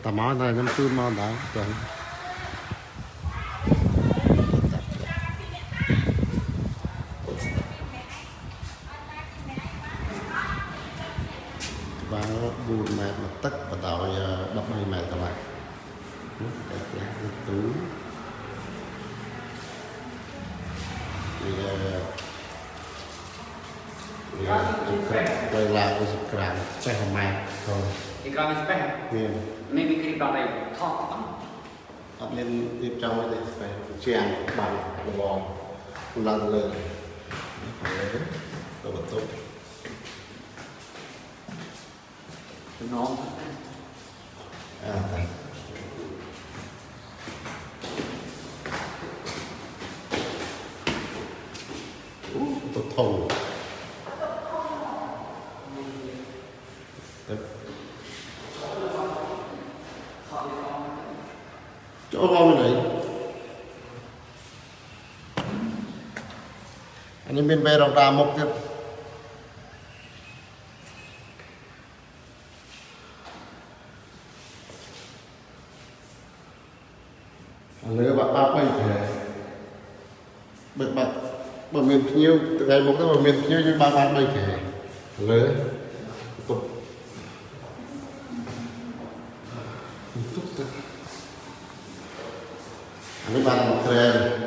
tầm máu này nhắm chun máu đó rồi và buồn mẹ mà tất và tạo đập này mẹ các bạn tứ quay lại với dịch cảm sẽ hồng mẹ thôi thì còn mình sẽ mình cái đoạn này thọ lắm nên tiếp trong cái phải chèn bằng bò lần lần rất là tốt nó tại tốt thầu chỗ ngon này anh em bên về đồng đà một cái lứa bạn ba quay thể bật bật bờ miền nhiêu từ ngày một tới bờ miền nhiêu như ba bay thể lứa tục anh ấy bạn một thề